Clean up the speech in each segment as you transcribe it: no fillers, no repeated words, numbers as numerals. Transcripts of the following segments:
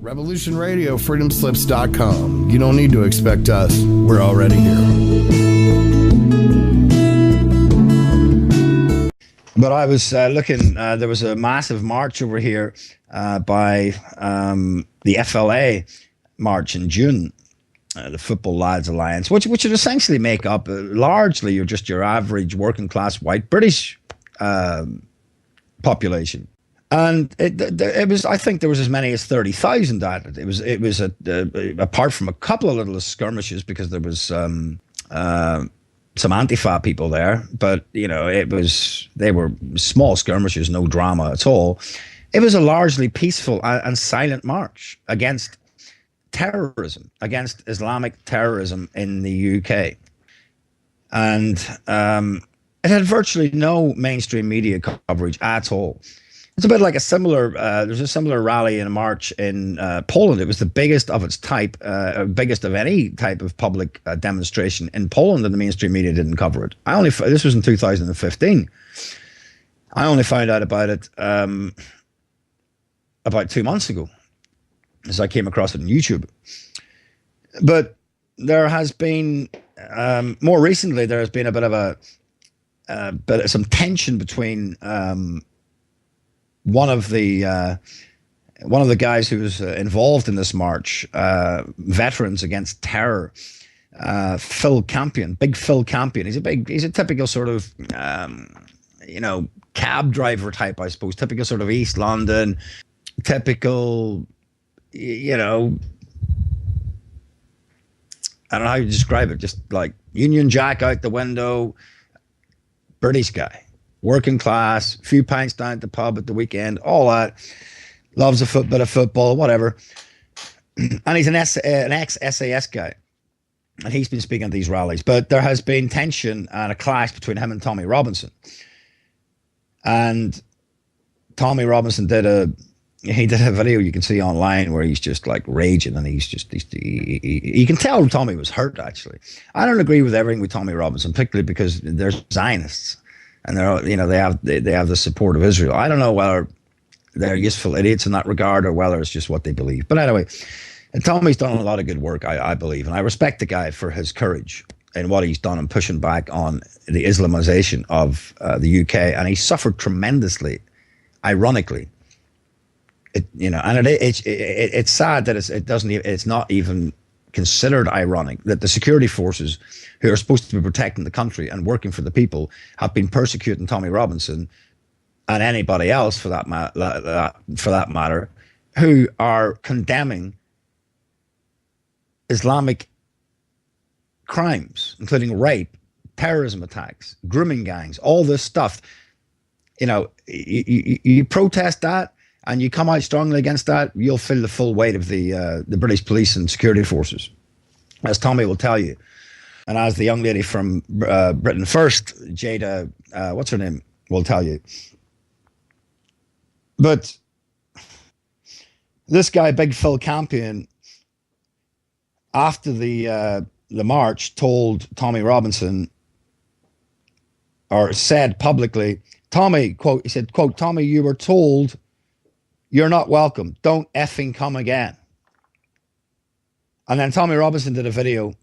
Revolution Radio, freedomslips.com. You don't need to expect us. We're already here. But I was looking, there was a massive march over here by the FLA march in June, the Football Lads Alliance, which would essentially make up largely your average working class white British population. And it was, I think there was as many as 30,000 at it. It was apart from a couple of little skirmishes because there was some Antifa people there, but you know, they were small skirmishes, no drama at all. It was a largely peaceful and silent march against terrorism, against Islamic terrorism in the UK. And it had virtually no mainstream media coverage at all. It's a bit like a similar, there's a similar rally and a march in Poland. It was the biggest of its type, biggest of any type of public demonstration in Poland, and the mainstream media didn't cover it. This was in 2015. I only found out about it about 2 months ago, as I came across it on YouTube. But there has been, more recently, there has been a bit of some tension between one of the guys who was involved in this march, Veterans Against Terror, Phil Campion, big Phil Campion. He's a typical sort of, cab driver type, I suppose. Typical sort of East London, typical, I don't know how you describe it. Just like Union Jack out the window, British guy. Working class, few pints down at the pub at the weekend, all that. Loves a bit of football, whatever. And he's an ex-SAS guy. And he's been speaking at these rallies. But there has been tension and a clash between him and Tommy Robinson. And Tommy Robinson did a video you can see online where he's just like raging, and you can tell Tommy was hurt, actually. I don't agree with everything with Tommy Robinson, particularly because they're Zionists. And they have the support of Israel. I don't know whether they're useful idiots in that regard or whether it's just what they believe. But anyway, and Tommy's done a lot of good work, I believe, and I respect the guy for his courage in what he's done in pushing back on the Islamization of the UK. And he suffered tremendously, ironically. It's sad that it's not even considered ironic that the security forces who are supposed to be protecting the country and working for the people have been persecuting Tommy Robinson and anybody else for that matter who are condemning Islamic crimes, including rape, terrorism attacks, grooming gangs, all this stuff. You protest that and you come out strongly against that, you'll feel the full weight of the British police and security forces, as Tommy will tell you. And as the young lady from Britain First, Jada, what's her name, will tell you. But this guy, Big Phil Campion, after the march, told Tommy Robinson, or said publicly, Tommy, quote, he said, quote, Tommy, you were told you're not welcome. Don't effing come again. And then Tommy Robinson did a video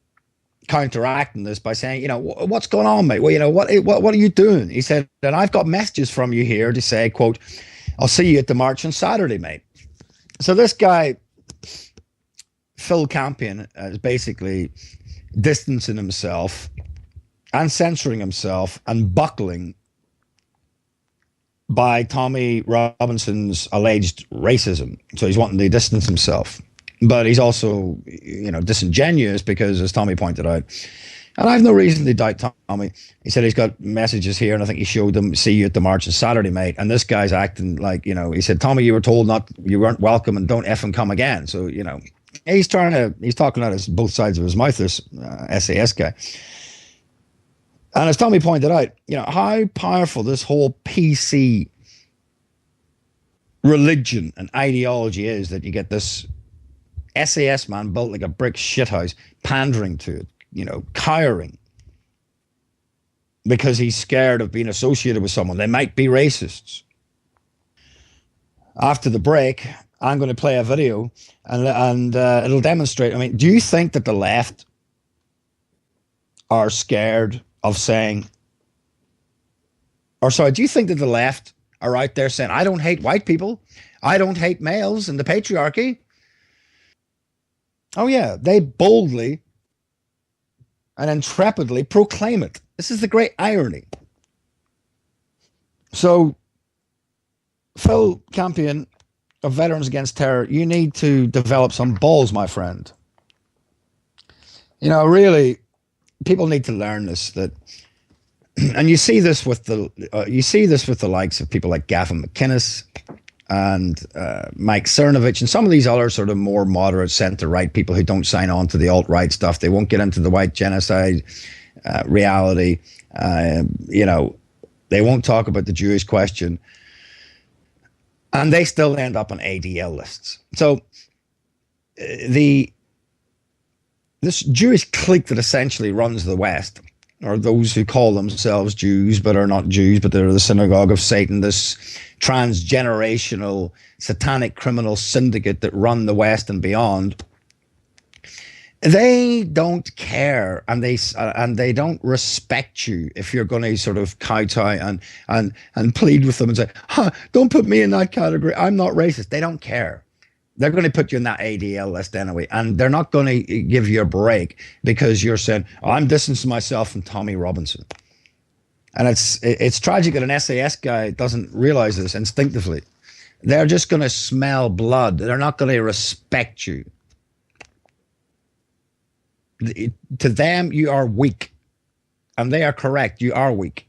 counteracting this by saying, what's going on, mate? Well, what are you doing? He said, and I've got messages from you here to say, quote, I'll see you at the march on Saturday, mate. So this guy, Phil Campion, is basically distancing himself and censoring himself and buckling by Tommy Robinson's alleged racism. So he's wanting to distance himself. But he's also, disingenuous because, as Tommy pointed out, and I have no reason to doubt Tommy. He said he's got messages here, and I think he showed them, see you at the march on Saturday, mate. And this guy's acting like, he said, Tommy, you were told you weren't welcome and don't effing come again. So, he's talking out of both sides of his mouth, this SAS guy. And as Tommy pointed out, how powerful this whole PC religion and ideology is, that you get this SAS man built like a brick shithouse, pandering to it, cowering because he's scared of being associated with someone. They might be racists. After the break, I'm going to play a video, and it'll demonstrate. I mean, do you think that the left are scared of saying, or sorry, do you think that the left are out there saying, I don't hate white people, I don't hate males and the patriarchy? Oh yeah, they boldly and intrepidly proclaim it. This is the great irony. So, Phil Campion of Veterans Against Terror, you need to develop some balls, my friend. You know, really, people need to learn this. That, and you see this with the likes of people like Gavin McInnes and Mike Cernovich and some of these other sort of more moderate centre-right people who don't sign on to the alt-right stuff. They won't get into the white genocide reality. You know, they won't talk about the Jewish question. And they still end up on ADL lists. So this Jewish clique that essentially runs the West, or those who call themselves Jews but are not Jews, but they're the synagogue of Satan, this transgenerational satanic criminal syndicate that run the West and beyond, they don't care, and they don't respect you if you're going to sort of kowtow and plead with them and say, don't put me in that category, I'm not racist. They don't care. They're going to put you in that ADL list anyway, and they're not going to give you a break because you're saying, I'm distancing myself from Tommy Robinson. And it's tragic that an SAS guy doesn't realize this instinctively. They're just going to smell blood. They're not going to respect you. To them, you are weak. And they are correct. You are weak.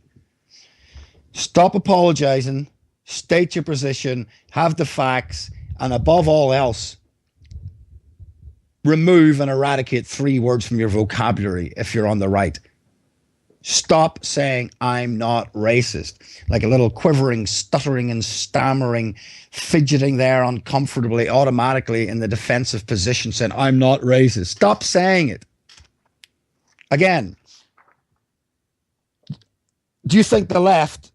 Stop apologizing. State your position. Have the facts. And above all else, remove and eradicate 3 words from your vocabulary if you're on the right. Stop saying, I'm not racist. Like a little quivering, stuttering and stammering, fidgeting there uncomfortably, automatically in the defensive position saying, I'm not racist. Stop saying it. Again, do you think the left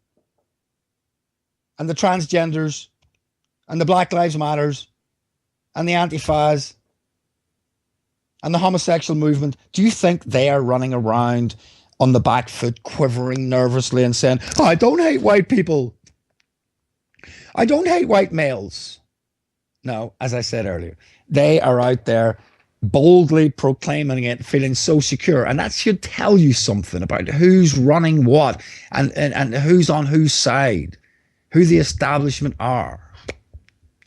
and the transgenders and the Black Lives Matters and the Antifas and the homosexual movement, do you think they are running around on the back foot, quivering nervously and saying, oh, I don't hate white people, I don't hate white males? No, as I said earlier, they are out there boldly proclaiming it, feeling so secure. And that should tell you something about who's running what and who's on whose side, who the establishment are,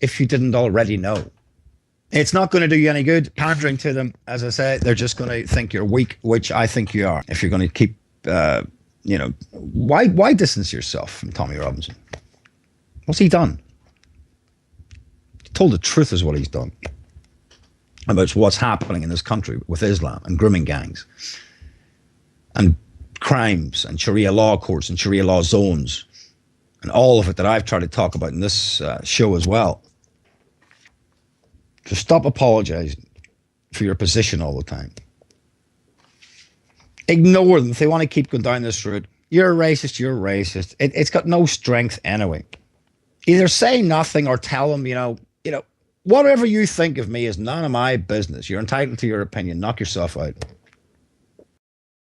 if you didn't already know. It's not going to do you any good pandering to them. As I say, they're just going to think you're weak, which I think you are. If you're going to keep, you know, why distance yourself from Tommy Robinson? What's he done? He told the truth is what he's done about what's happening in this country with Islam and grooming gangs and crimes and Sharia law courts and Sharia law zones and all of it that I've tried to talk about in this show as well. So stop apologizing for your position all the time. Ignore them if they want to keep going down this route. You're a racist, you're racist. It's got no strength anyway. Either say nothing or tell them, you know, whatever you think of me is none of my business. You're entitled to your opinion. Knock yourself out.